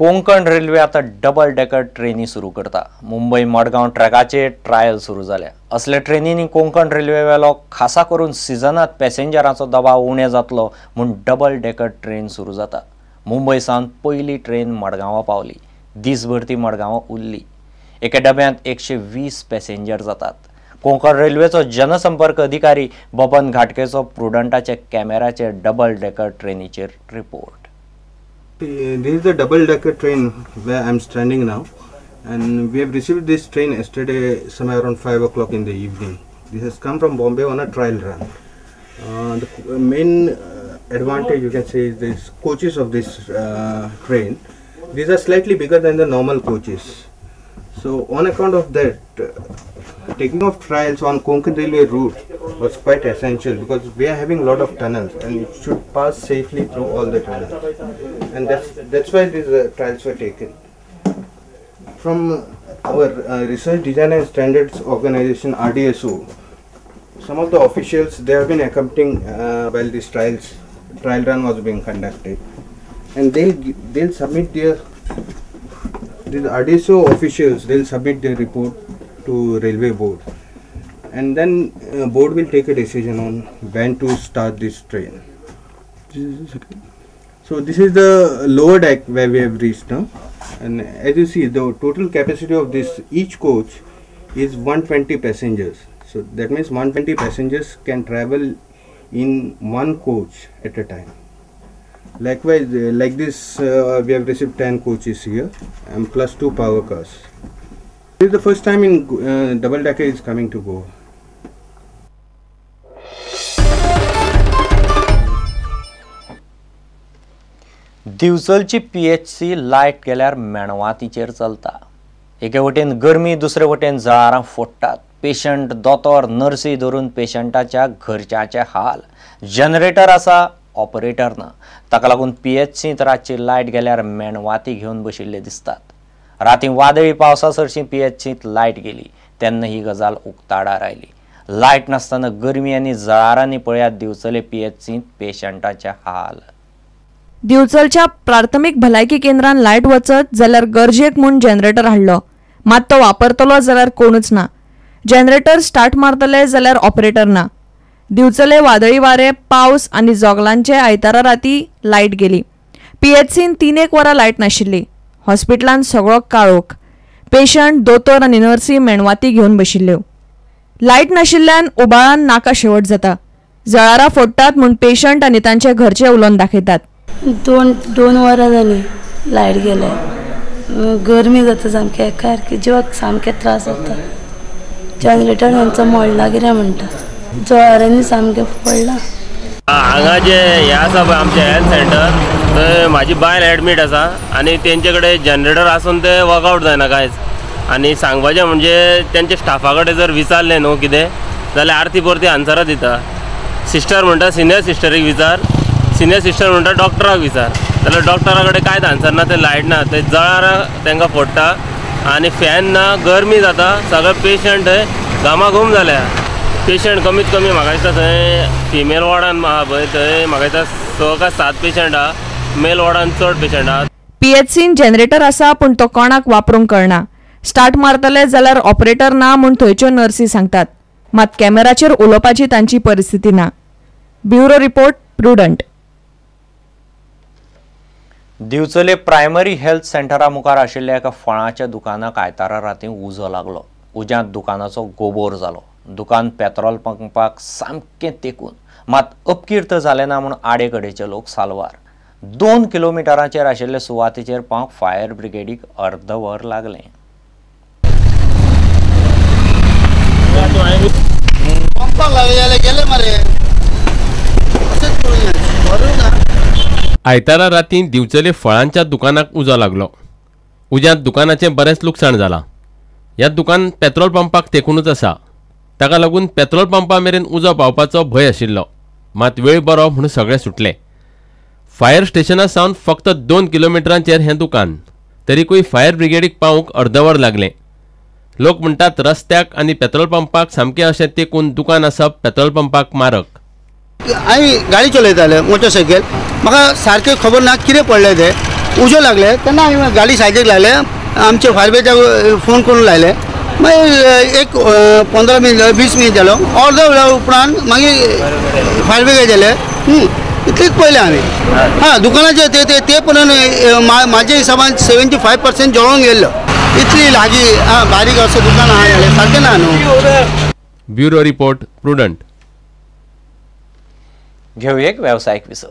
Konkan railway आता double decker trainee सुरू करता। मुंबई मडगांव ट्रॅकाचे ट्रायल सुरू झाल्या। असले ट्रेनींनी कोंकण रेल्वे वेलो खासा करून सिजनात पॅसेंजरांचो दबाव उणे जातलो म्हूण डबल डेकर ट्रेन सुरू जाता। मुंबई सावन पहिली ट्रेन मडगांवा पावली। दिसभर ती मडगांवा उरली। एका डब्यांत 120 पॅसेंजर जातात। कोंकण रेल्वेचो जनसंपर्क अधिकारी बबन घाटकेचो प्रुडंटाचे कॅमेराचे डबल डेकर ट्रेनीचेर report. This is the double-decker train where I'm standing now, and we have received this train yesterday somewhere around 5 o'clock in the evening. This has come from Bombay on a trial run. The main advantage you can say is these coaches of this train. These are slightly bigger than the normal coaches. So on account of that, taking off trials on Konkan Railway route was quite essential because we are having a lot of tunnels and it should pass safely through all the tunnels, and that's why these trials were taken. From our Research Design and Standards Organization RDSO, some of the officials they have been accompanying while this trial run was being conducted, and they'll submit these RDSO officials, they'll submit their report to Railway Board, and then board will take a decision on when to start this train. So this is the lower deck where we have reached now, and as you see, the total capacity of this each coach is 120 passengers. So that means 120 passengers can travel in one coach at a time. Likewise, like this, we have received 10 coaches here, and plus 2 power cars. This is the first time in double decker is coming to Goa. दिवचलची PHC light गेल्यार मेणवातीचेर चलता। एके वटेन गरमी, दुसरे वटेन जळारां फोडटात। Patient, दोतोर, नर्सी धरून पेशंटाच्या घरच्याचे हाल। जनरेटर आसा, ऑपरेटर ना। ताका लागून PHCत रातची लायट गेल्यार मेणवाती घेवन बशिल्ले दिसतात। राती वादळी पावसा सरशी PHCत लायट गेली तेन्ना ही गजाल उक्ताडार आयली। लायट नासतना गरमी आनी जळारांनी पळयात दिवचले PHCत पेशंटाचे हाल। दिवचलच्या प्राथमिक भलायकी केंद्रान लायट वचत जाल्यार गरजेक म्हूण जनरेटर हाडलो, मात तो वापरतलो जाल्यार कोणूच ना। जनरेटर स्टार्ट मारतले जाल्यार ऑपरेटर ना। दिवचले वादळी वारे, पावस आनी जोगलांचे आयतारा राती लायट गेली। PHCन 3 वरां लायट नाशिल्ली। हॉस्पिटलांत सगळो काळोख। पेशंट, दोतोर आनी नर्सी मेणवाती घेवन बशिल्ल्यो। लायट नाशिल्ल्यान उबाळान नाका शेवट जाता। जळारां फोडटात म्हूण पेशंट आनी तांचे घरचे उलोवन दाखयतात। दोन वरां जालीं लायट गेल्या। गरमी जाता सामकी, एका जिवाक सामके त्रास जाता। जनरेटर हांचो मोडला कितें म्हणटा, जळारांनी सामकें पडला। हांगा जे हे आसा पळय आमचें हेल्थ सेंटर, थंय म्हाजी बायल एडमीट आसा आनी तेंचे कडेन जनरेटर आसून ते वर्कआवट जायना कांयच। आनी सांगपाचें म्हणजे तेंच्या स्टाफा कडेन जर विचारलें न्हू कितें जाल्यार आरती परती आन्सरां दिता। सिस्टर म्हणटा सिनियर सिस्टरीक विचार, सिनियर सिस्टर म्हणटा डॉक्टराक विचार, जाल्यार डॉक्टरा कडेन कांयच आन्सर ना। ते लायट ना, ते जळारां तांकां फोडटा आनी फॅन ना, गरमी जाता। सगळे पेशंट थंय घामाघूम जाल्या। पेशंट कमीत कमी म्हाका दिसता थंय फिमेल वॉर्डान आहा पळय, थंय म्हाका दिसता 6 का 7 पेशंट आहा। मेल वॉर्डान चड पेशंट आहा। PHCन जनरेटर आसा पूण तो कोणाक वापरूंक कळना। स्टार्ट मारतले जाल्यार ऑपरेटर ना म्हूण थंयच्यो नर्सी सांगतात, मात कॅमेराचेर उलोवपाची तांची परिस्थिती ना। Bureau report, Prudent. दिवचले प्रायमरी हेल्थ सेंटरा मुखार आशिल्ल्या एका फळांच्या दुकानाक आयतारा राती उजो लागलो। उज्यांत दुकानाचो गोबोर जालो। दुकान पेट्रोल पंपाक सामकें तेंकून, मात अपकीर्त जालें ना म्हूण आडेकडेचे लोक साल्वार। 2 किलोमिटरांचेर आशिल्ले सुवातेचेर पावंक फायर ब्रिगेडीक अर्द वर लागलें। आयतारा राती दिवचले फळांच्या दुकानाक उजो लागलो। उज्यांत दुकानाचें बरेंच लुकसाण जालां। ह्या दुकान पेट्रोल पंपाक तेंकूनच आसा, ताका लागून पेट्रोल पंपा मेरेन उजो पावपाचो भंय आशिल्लो, मात वेळ बरो म्हूण सगळें सुटलें। फायर स्टेशना सावन फक्त 2 किलोमिटरांचेर हें दुकान, तरीकूय फायर ब्रिगेडीक पावूंक अर्दवर लागलें। लोक म्हणटात रस्त्याक आनी पेट्रोल पंपाक सामकें अशें तेंकून दुकान आसप पेट्रोल पंपाक मारक। हांवें गाडी चलयताले मोटरसायकल, म्हाका सारकें खबर ना कितें पडलें तें, उजो लागले तेन्ना आमी गाडी सायडीक लायले आमचे फायर ब्रिगेडाक फोन करून लायले मागीर एक 15 मिनट 20 मिनट जालो अर्द वेळा उपरांत मागीर फायर ब्रिगेड येले इतलेच पळयलें आमी हां दुकानाचे ते पर्यंत म्हाज्या हिसाबान 75% जळोवन गेल्लो इतली लागीं बारीक असो दुकान आहा जाल्यार सारकें ना न्हू. Bureau report prudent. घेऊ एक व्यावसायिक विसव.